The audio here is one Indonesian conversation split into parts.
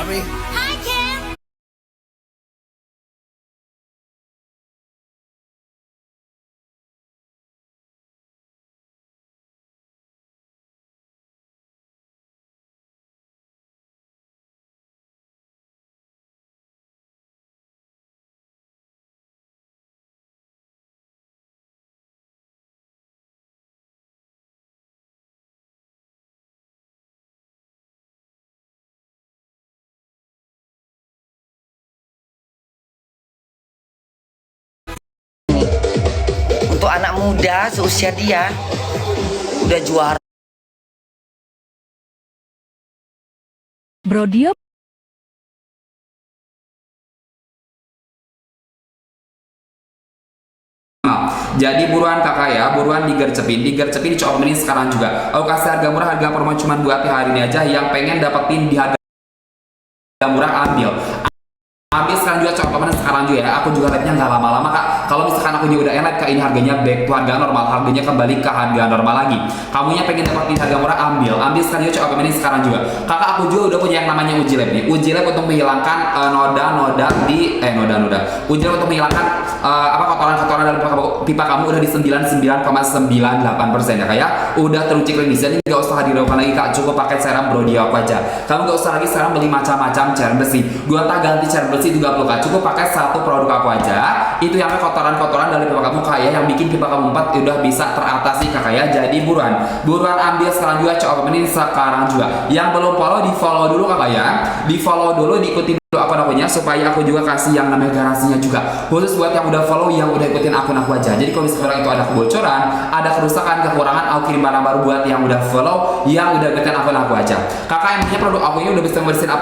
Sorry. Hi, Kim. Untuk anak muda seusia dia udah juara. Brodio Jadi buruan kakak ya, buruan digercepin dicomelin sekarang juga. Aku kasih harga murah, harga promo cuma buat hari ini aja. Yang pengen dapetin di harga murah ambil sekarang juga, coba sekarang juga ya. Aku juga live-nya nggak lama-lama kak. Kalau misalkan aku juga udah enak kak, ini harganya back to harga normal, harganya kembali ke harga normal lagi. Kamunya pengen dapetin harga murah, ambil sekarang juga, coba sekarang juga. Kakak aku juga udah punya yang namanya uji lab nih. Uji lab untuk menghilangkan noda-noda di uji lab untuk menghilangkan kotoran-kotoran dari pipa kamu udah di 99,98% ya kak ya. Udah teruji klinis, jadi nggak usah diragukan lagi kak. Cukup pakai serum Brodio aja. Kamu nggak usah lagi sekarang beli macam-macam cairan bersih. Gua tak ganti cairan bersih juga perlu kak. Cukup pakai satu produk aku aja. Itu yang kotoran-kotoran dari pipa kamu kak ya, yang bikin pipa kamu 4 udah bisa teratasi kakak ya. Jadi buruan ambil sekarang juga, coba ini sekarang juga. Yang belum follow, di follow dulu kakak ya. Di follow dulu, diikuti dulu akun-akunnya supaya aku juga kasih yang namanya garansinya juga. Khusus buat yang udah follow, yang udah ikutin akun aku aja. Jadi kalau misalnya itu ada kebocoran, ada kerusakan, kekurangan, aku kirim barang baru buat yang udah follow, yang udah ikutin akun aku aja. Kakak yang punya produk aku ini udah bisa bersihin,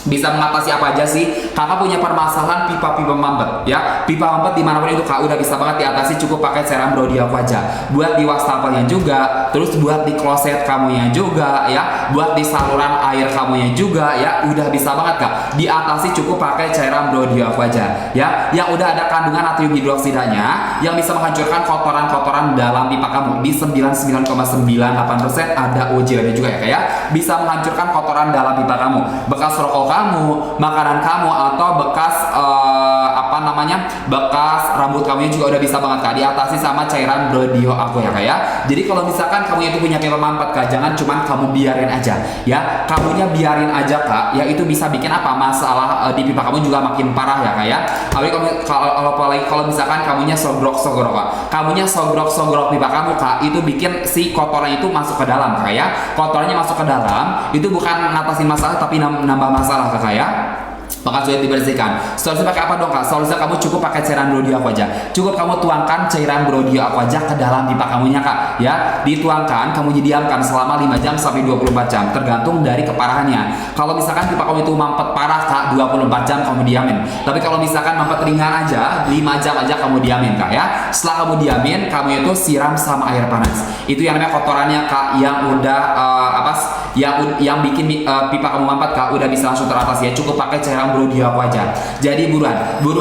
bisa mengatasi apa aja sih. Kakak punya permasalahan pipa-pipa mampet ya, pipa mampet dimanapun itu kak udah bisa banget diatasi. Cukup pakai serum Brodio aku aja. Buat di wastafelnya juga, terus buat di kloset kamunya juga ya, buat di saluran air kamunya juga ya, udah bisa banget kak diatasi. Cukup pakai cairan Brodio aku aja ya, yang udah ada kandungan natrium hidroksidanya yang bisa menghancurkan kotoran-kotoran dalam pipa kamu di 99,98%. Ada uji labnya juga ya kak ya, bisa menghancurkan kotoran dalam pipa kamu, bekas rokok kamu, makanan kamu, atau bekas bekas rambut kamu juga udah bisa banget kak diatasi sama cairan Brodio aku ya kak ya. Jadi kalau misalkan kamu itu punya pipa mampet kak, jangan cuman kamu biarin aja ya, kamunya biarin aja kak ya. Itu bisa bikin apa masalah di pipa kamu juga makin parah ya kak ya. Apalagi kalau misalkan kamunya sogrok kak, kamunya sogrok pipa kamu kak, itu bikin si kotoran itu masuk ke dalam kak ya. Kotorannya masuk ke dalam, itu bukan ngatasin masalah tapi nambah masalah kak ya. Maka sudah dibersihkan. Solusinya pakai apa dong kak? Solusinya kamu cukup pakai cairan Brodio aku aja. Cukup kamu tuangkan cairan Brodio aku aja ke dalam pipa kamunya kak ya. Dituangkan, kamu diamkan selama 5 jam sampai 24 jam tergantung dari keparahannya. Kalau misalkan pipa kamu itu mampet parah kak, 24 jam kamu diamin. Tapi kalau misalkan mampet ringan aja, 5 jam aja kamu diamin kak ya. Setelah kamu diamin, kamu itu siram sama air panas. Itu yang namanya kotorannya kak, yang udah yang bikin pipa kamu mampet kak udah bisa langsung teratasi ya. Cukup pakai cairan Brodio aku aja. Jadi buruan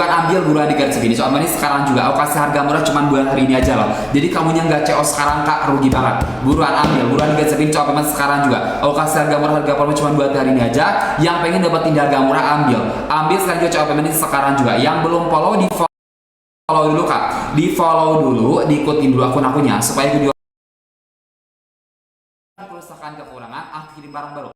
ambil, buruan digarisin. Soalnya ini sekarang juga aku kasih harga murah cuma buat hari ini aja loh. Jadi kamunya nggak CO sekarang kak, rugi banget. Buruan ambil, buruan digarisin. Coba sekarang juga. Aku kasih harga murah, harga promo cuma buat hari ini aja. Yang pengen dapetin harga murah, ambil sekarang juga. Coba ini sekarang juga. Yang belum follow, di follow dulu kak. Di follow dulu, diikutin dulu akun-akunnya supaya video kerusakan, kekurangan, aku kirim barang baru.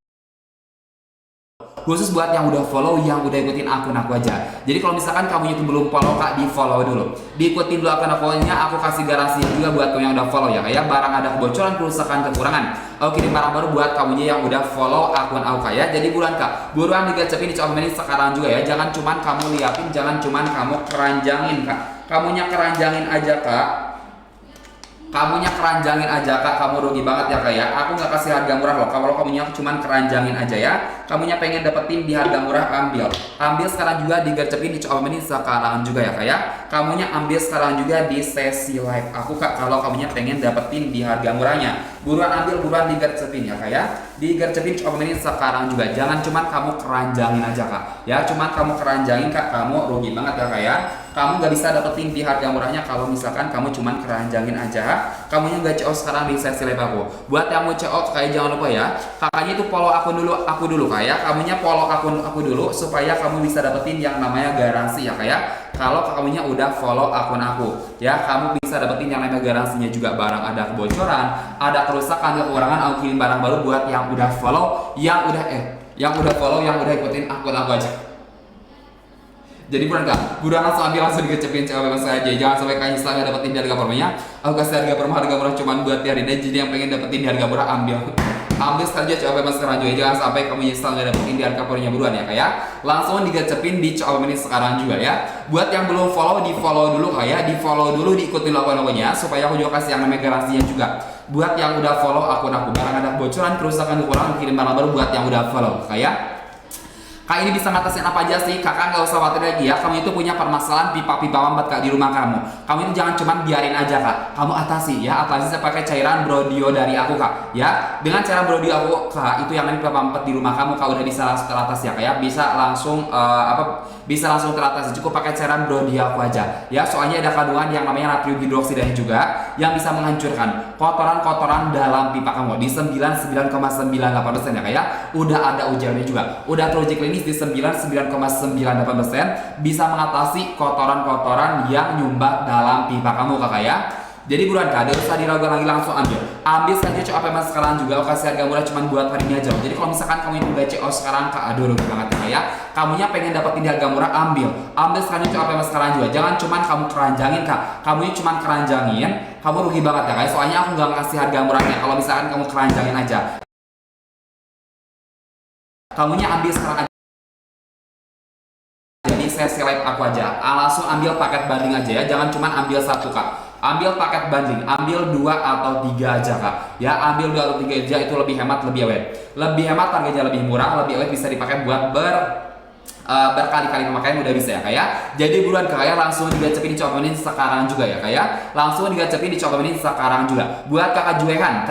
Khusus buat yang udah follow, yang udah ikutin akun aku aja. Jadi kalau misalkan kamu itu belum follow kak, di follow dulu, diikutin dulu akun akunnya. Aku kasih garansi juga buat kamu yang udah follow ya kayak barang ada kebocoran, kerusakan, kekurangan, aku kirim barang baru buat kamunya yang udah follow akun aku kak ya. Jadi buruan kak, buruan digacepin, dicomelin sekarang juga ya. Jangan cuman kamu liatin, jangan cuman kamu keranjangin kak. Kamunya keranjangin aja kak. Kamu rugi banget ya kak ya. Aku nggak kasih harga murah loh kalau kamunya cuman keranjangin aja ya. kamunya pengen dapetin di harga murah, ambil sekarang juga digercepin di coba menit sekarang juga ya kak ya. Kamunya ambil sekarang juga di sesi live aku kak, kalau kamunya pengen dapetin di harga murahnya. Buruan ambil, buruan digercepin ya kak ya. Digercepin coba menit sekarang juga. Jangan cuman kamu keranjangin aja kak ya, cuman kamu keranjangin kak, kamu rugi banget ya kak ya. Kamu nggak bisa dapetin di harga murahnya kalau misalkan kamu cuman keranjangin aja. Kamunya nggak CO sekarang di sesi live aku. Buat yang mau CO kayak jangan lupa ya, kakaknya itu follow aku dulu kak ya. Kamunya follow akun aku dulu supaya kamu bisa dapetin yang namanya garansi ya kak ya. Kalau kamunya udah follow akun aku ya, kamu bisa dapetin yang namanya garansinya juga. Barang ada kebocoran, ada kerusakan, kekurangan, aku kirim barang baru buat yang udah follow, yang udah ikutin akun aku aja. Jadi buruan langsung ambil, langsung digecepin cewek bebas aja. Jangan sampai kalian nyesel nggak dapetin di harga promenya. Aku kasih harga murah cuman buat hari ini. Jadi yang pengen dapetin di harga murah ambil saja cewek bebas sekarang juga. Jangan sampai kamu nyesel nggak dapetin di harga promenya buruan ya kayak. Langsung digecepin di cewek menit sekarang juga ya. Buat yang belum follow, di follow dulu kayak, di follow dulu, diikutin akun-akunnya supaya aku juga kasih yang namanya garansinya juga. Buat yang udah follow akun aku, barang ada bocoran, kerusakan, kekurangan, kirim barang baru buat yang udah follow kayak. Kak, ini bisa ngatasin apa aja sih? Kakak nggak usah khawatir lagi ya. Kamu itu punya permasalahan pipa-pipa mambat kak di rumah kamu. Kamu itu jangan cuman biarin aja kak. Kamu atasi ya. Atasi saya pakai cairan Brodio dari aku kak. Ya, dengan cairan Brodio aku kak, itu yang namanya pipa mambat di rumah kamu kak udah bisa langsung teratasi ya kak ya. Bisa langsung bisa langsung teratasi. Cukup pakai cairan Brodio aku aja. Ya, soalnya ada kandungan yang namanya natrium hidroksida juga yang bisa menghancurkan kotoran-kotoran dalam pipa kamu di 99,98% ya kak ya. Udah ada ujiannya juga. Udah teruji klinis di 99,98% bisa mengatasi kotoran-kotoran yang nyumbat dalam pipa kamu kakak ya. Jadi buruan kak, tidak usah diragukan lagi, langsung ambil saja CO mas sekarang juga. Aku kasih harga murah cuma buat hari ini aja. Jadi kalau misalkan kamu itu udah CO sekarang kak, aduh rugi banget ya kak ya. Kamunya pengen dapetin di harga murah, ambil sekarang CO mas sekarang juga. Jangan cuman kamu keranjangin kak, kamunya cuma keranjangin, kamu rugi banget ya kak. Soalnya aku nggak ngasih harga murahnya kalau misalkan kamu keranjangin aja. Kamunya ambil sekarang aja. Jadi sesi live aku aja, langsung ambil paket banding aja ya, jangan cuma ambil satu kak. Ambil paket banding, ambil 2 atau 3 aja kak. Ya, ambil 2 atau 3 aja, itu lebih hemat, lebih awet. Lebih hemat, harganya lebih murah, lebih awet, bisa dipakai buat berkali-kali pemakaian udah bisa ya kak ya. Jadi buruan kak ya, langsung digacepin di coba menit sekarang juga ya kak ya. Langsung digacepin di coba menit sekarang juga. Buat kakak Juehan,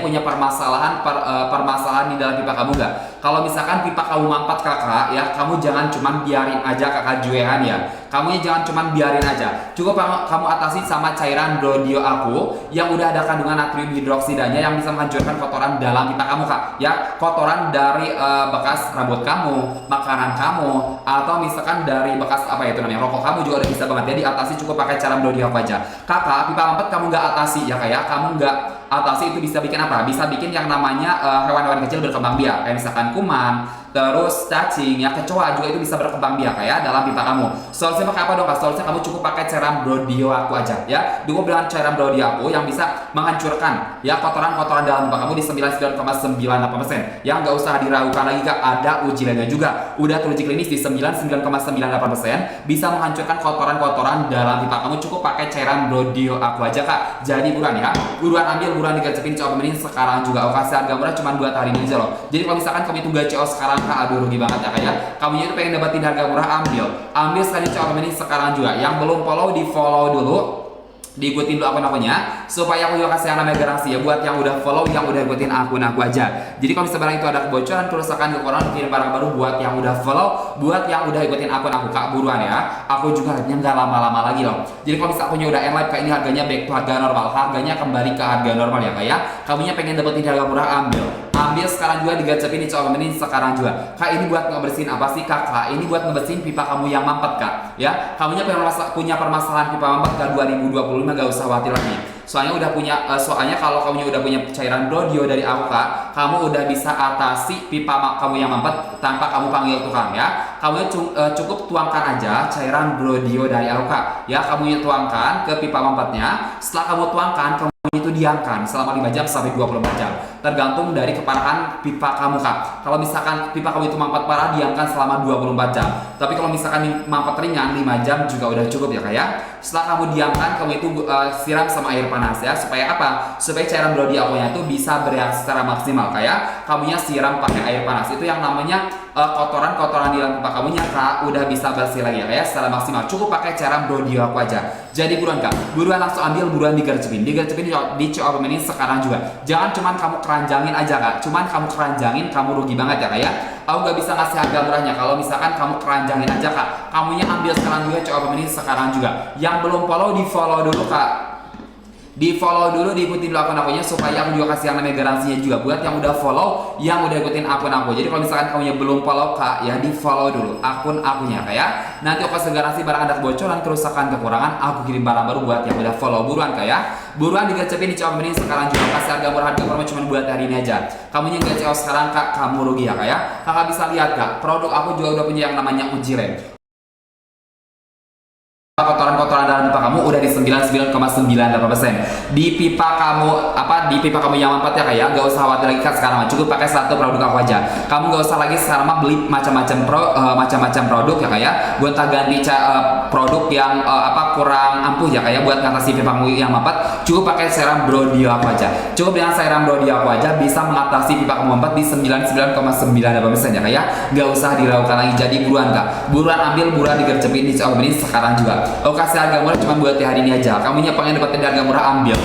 punya permasalahan di dalam pipa kamu nggak? Kalau misalkan pipa kamu mampet kakak ya, kamu jangan cuman biarin aja kakak Juehan ya. Kamunya jangan cuman biarin aja. Cukup kamu atasi sama cairan Brodio aku yang udah ada kandungan natrium hidroksidanya yang bisa menghancurkan kotoran dalam pipa kamu kak. Ya, kotoran dari bekas rambut kamu, makanan kamu, atau misalkan dari bekas rokok kamu juga udah bisa banget ya diatasi. Cukup pakai cairan Brodio aku aja. Kakak, pipa mampet kamu nggak atasi ya kayak, kamu nggak atasi itu bisa bikin apa? Bisa bikin yang namanya hewan-hewan kecil berkembang biak, kayak misalkan kuman, terus cacing, ya kecoa juga itu bisa berkembang biak ya dalam pipa kamu. Solusinya pakai apa dong kak? Solusinya kamu cukup pakai cairan Brodio aku aja ya. Cukup dengan cairan Brodio aku yang bisa menghancurkan ya kotoran-kotoran dalam pipa kamu di 99,98%. Yang nggak usah diragukan lagi kak, ada uji lainnya juga. Udah teruji klinis di 99,98% bisa menghancurkan kotoran-kotoran dalam pipa kamu. Cukup pakai cairan Brodio aku aja kak. Jadi buruan ya, buruan ambil, buruan digacepin coba menit sekarang juga. Aku kasih harga murah cuma buat hari ini aja loh. Jadi kalau misalkan kamu itu gak CO sekarang kak, aduh rugi banget ya kak ya. Kamunya itu pengen dapetin harga murah, ambil sekali coba menit sekarang juga. Yang belum follow, di follow dulu, diikutin dulu akun-akunnya supaya aku juga kasih yang namanya garansi ya buat yang udah follow, yang udah ikutin akun aku aja. Jadi kalau misalnya barang itu ada kebocoran, kerusakan, kekurangan, kirim barang baru buat yang udah follow, buat yang udah ikutin akun aku kak, buruan ya. Aku juga harganya nggak lama-lama lagi loh. Jadi kalau misalnya akunnya udah end live kak, ini harganya back to harga normal, harganya kembali ke harga normal ya kak ya. Kamunya pengen dapetin harga murah, ambil sekarang juga, digacepin di coba menit sekarang juga. Kak, ini buat ngebersihin apa sih kak? Kak, ini buat ngebersihin pipa kamu yang mampet kak ya. Kamunya punya permasalahan pipa mampet kak 2025, gak usah khawatir lagi. Soalnya kalau kamu udah punya cairan Brodio dari aku kak, kamu udah bisa atasi pipa kamu yang mampet tanpa kamu panggil tukang ya. Kamu cukup tuangkan aja cairan Brodio dari aku kak ya. Kamu tuangkan ke pipa mampetnya. Setelah kamu tuangkan, kamu itu diamkan selama 5 jam sampai 24 jam. Tergantung dari keparahan pipa kamu kak. Kalau misalkan pipa kamu itu mampet parah, diamkan selama 24 jam. Tapi kalau misalkan mampet ringan 5 jam juga udah cukup ya kak ya. Setelah kamu diamkan, kamu itu siram sama air panas ya. Supaya apa? Supaya cairan Brody Aqua-nya itu bisa bereaksi secara maksimal kak ya. Kamunya siram pakai air panas. Itu yang namanya kotoran-kotoran di dalam pipa kamunya kak udah bisa bersih lagi ya kak ya secara maksimal. Cukup pakai cairan Brody Aqua aja. Jadi buruan kak, buruan langsung ambil, buruan digercepin di CO ini sekarang juga. Jangan cuman kamu keranjangin aja kak, cuman kamu keranjangin kamu rugi banget ya kak ya. Aku gak bisa ngasih harga murahnya kalau misalkan kamu keranjangin aja kak. Kamunya ambil sekarang juga CO ini sekarang juga. Yang belum follow, di follow dulu kak. Di follow dulu, diikutin dulu akun-akunnya supaya aku juga kasih yang namanya garansinya juga buat yang udah follow, yang udah ikutin akun aku. Jadi kalau misalkan kamu yang belum follow kak, ya di follow dulu akun-akunnya kak ya. Nanti aku kasih garansi barang ada kebocoran, kerusakan, kekurangan, aku kirim barang baru buat yang udah follow. Buruan kak ya, buruan digercepin di CO ini sekarang juga. Kasih harga murah, harga murah cuma buat hari ini aja. Kamunya nggak CO sekarang kak, kamu rugi ya kak ya. Kakak bisa lihat kak, produk aku juga udah punya yang namanya uji rem. Kotoran-kotoran dalam pipa kamu udah di 99,98%. Di pipa kamu di pipa kamu yang mampet ya kak ya, gak usah khawatir lagi kak sekarang, cukup pakai satu produk aku aja. Kamu gak usah lagi sekarang beli macam-macam produk ya kak ya. Gue ganti produk yang kurang ampuh ya kak ya buat ngatasi pipa kamu yang mampet. Cukup pakai serum Brody Aqua aja. Cukup dengan serum Brody Aqua aja bisa mengatasi pipa kamu mampet di 99,98% ya kak ya. Gak usah diragukan lagi. Jadi buruan kak, buruan ambil, buruan digercepin di CO ini sekarang juga. Aku kasih harga murah cuma buat hari ini aja. Kamunya pengen dapetin harga murah, ambil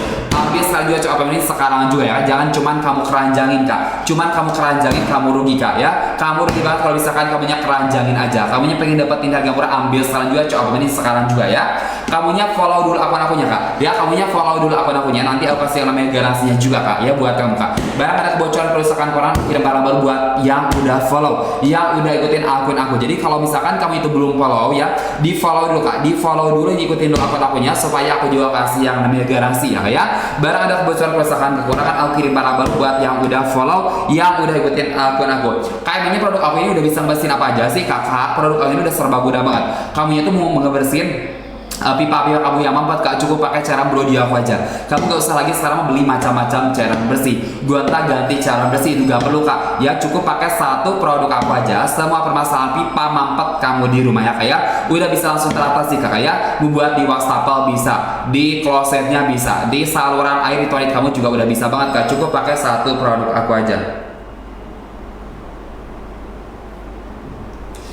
sekarang juga coba ini sekarang juga ya. Jangan cuman kamu keranjangin kak. Cuman kamu keranjangin kamu rugi kak ya. Kamu rugi banget kalau misalkan kamunya keranjangin aja. Kamunya pengen dapetin harga murah, ambil sekarang juga coba ini sekarang juga ya. Kamunya follow dulu akun-akunnya kak. Ya kamunya follow dulu akun-akunnya. Nanti aku kasih yang namanya garansinya juga kak ya buat kamu kak. Barang ada kebocoran, kerusakan, koran, kirim barang baru buat yang udah follow, yang udah ikutin akun aku. Jadi kalau misalkan kamu itu belum follow ya, di follow dulu kak. Di follow dulu, ikutin dulu akun-akunnya supaya aku juga kasih yang namanya garansi ya ya. Barang ada kebocoran, kerusakan, kekurangan, aku kirim barang baru buat yang udah follow, yang udah ikutin akun aku. Kayaknya produk aku ini udah bisa bersihin apa aja sih kakak. Produk aku ini udah serba mudah banget. Kamunya tuh mau ngebersihin pipa-pipa kamu yang mampet kak, cukup pakai cairan Brody Aqua aja. Kamu gak usah lagi sekarang beli macam-macam cairan bersih. Gonta ganti cairan bersih itu gak perlu kak. Ya cukup pakai satu produk aku aja. Semua permasalahan pipa mampet kamu di rumah ya kak ya udah bisa langsung teratasi kak ya. Membuat di wastafel bisa, di klosetnya bisa, di saluran air di toilet kamu juga udah bisa banget kak. Cukup pakai satu produk aku aja.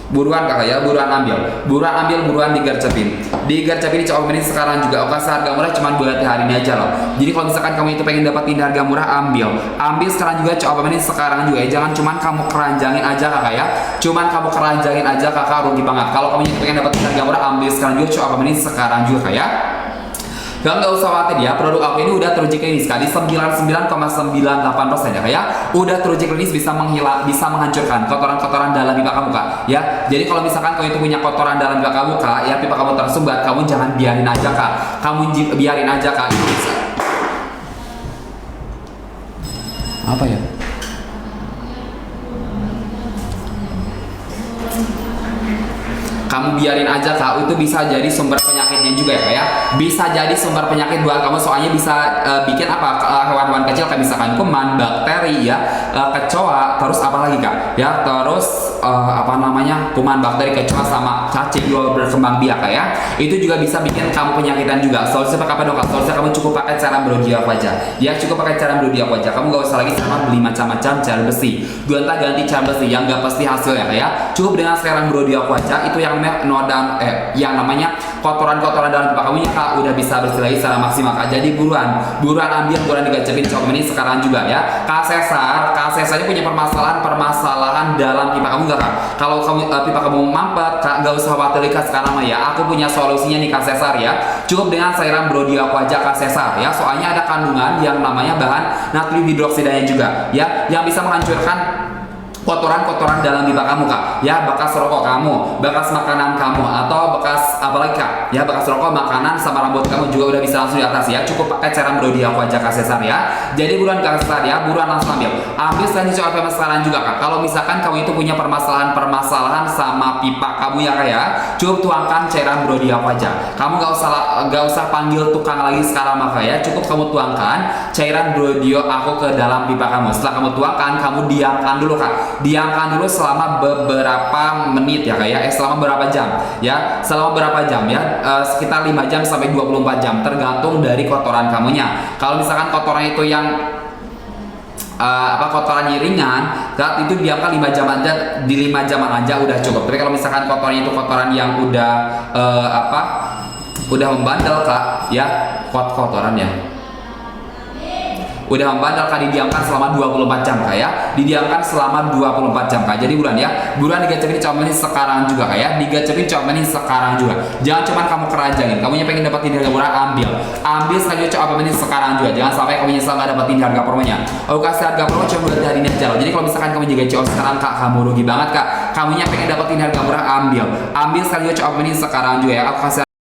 Buruan kakak ya, buruan ambil, buruan digercepin di CO ini sekarang juga. Aku kasih harga murah cuma buat hari ini aja loh. Jadi kalau misalkan kamu itu pengen dapetin harga murah, ambil sekarang juga CO ini sekarang juga ya. Jangan cuman kamu keranjangin aja kakak ya, cuman kamu keranjangin aja kakak, rugi banget. Kalau kamu itu pengen dapetin harga murah, ambil sekarang juga CO ini sekarang juga kak ya. Gak usah khawatir ya, produk aku ini udah teruji klinis kak di 99,98% ya kak ya. Udah teruji klinis, bisa menghancurkan kotoran-kotoran dalam pipa kamu kak ya. Jadi kalau misalkan kamu itu punya kotoran dalam pipa kamu kak ya, pipa kamu tersumbat, kamu jangan biarin aja kak. Kamu biarin aja kak. Apa ya? Kamu biarin aja kak, itu bisa jadi sumber penyakitnya juga ya kak ya. Bisa jadi sumber penyakit buat kamu, soalnya bisa bikin hewan-hewan kecil kayak misalkan kuman, bakteri ya, kecoa, terus apa lagi kak ya, terus kuman, bakteri, kecoa sama cacing juga berkembang biak kak ya. Itu juga bisa bikin kamu penyakitan juga. Solusinya pakai apa dong kak? Solusinya kamu cukup pakai cairan Brody Aqua aja ya. Cukup pakai cairan Brody Aqua aja. Kamu gak usah lagi sama beli macam-macam cairan bersih, gonta ganti cairan bersih yang gak pasti hasil ya kak ya. Cukup dengan cairan Brody Aqua aja. Itu yang namanya kotoran-kotoran dalam pipa kamu ya kak udah bisa bersih lagi secara maksimal kak. Jadi buruan ambil, buruan digercepin CO ini sekarang juga ya. Kak Cesarnya punya permasalahan dalam pipa kamu gak kak? Kalau pipa kamu mampet kak, gak usah khawatir kak sekarang ya. Aku punya solusinya nih kak Cesar ya. Cukup dengan cairan Brody Aqua aja kak Cesar ya. Soalnya ada kandungan yang namanya bahan natrium hidroksidanya juga ya, yang bisa menghancurkan kotoran-kotoran dalam pipa kamu kak, ya bekas rokok kamu, bekas makanan kamu, atau bekas apalagi kak, ya bekas rokok, makanan sama rambut kamu juga udah bisa langsung di atas ya. Cukup pakai cairan Bro Dio aku aja kak Cesar ya. Jadi buruan kak Cesar ya, buruan langsung ambil selanjutnya coba permasalahan juga kak. Kalau misalkan kamu itu punya permasalahan sama pipa kamu ya kak ya, cukup tuangkan cairan Bro Dio aku aja. Kamu gak usah panggil tukang lagi sekarang maka ya, cukup kamu tuangkan cairan Bro Dio aku ke dalam pipa kamu. Setelah kamu tuangkan, kamu diamkan dulu kak. Diamkan dulu selama beberapa menit ya kak ya, selama berapa jam ya, selama berapa jam ya, sekitar 5 jam sampai 24 jam tergantung dari kotoran kamunya. Kalau misalkan kotoran itu yang kotorannya ringan, saat itu diamkan 5 jam aja, di 5 jam aja udah cukup. Tapi kalau misalkan kotoran itu kotoran yang udah udah membandel kak ya, kotoran ya udah membandel kak, didiamkan selama 24 jam kak ya, didiamkan selama 24 jam kak. Jadi buruan ya, buruan digacepin comelin sekarang juga kak ya, digacepin comelin sekarang juga. Jangan cuman kamu kerajangin, kamunya pengen dapetin harga murah, ambil sekali comelin sekarang juga. Jangan sampai kamu nyesel gak dapetin harga promonya. Aku kasih harga promo cuma buat hari ini aja loh. Jadi kalau misalkan kamu jaga CO sekarang kak, kamu rugi banget kak. Kamunya pengen dapetin harga murah, ambil sekali comelin sekarang juga ya. Aku kasih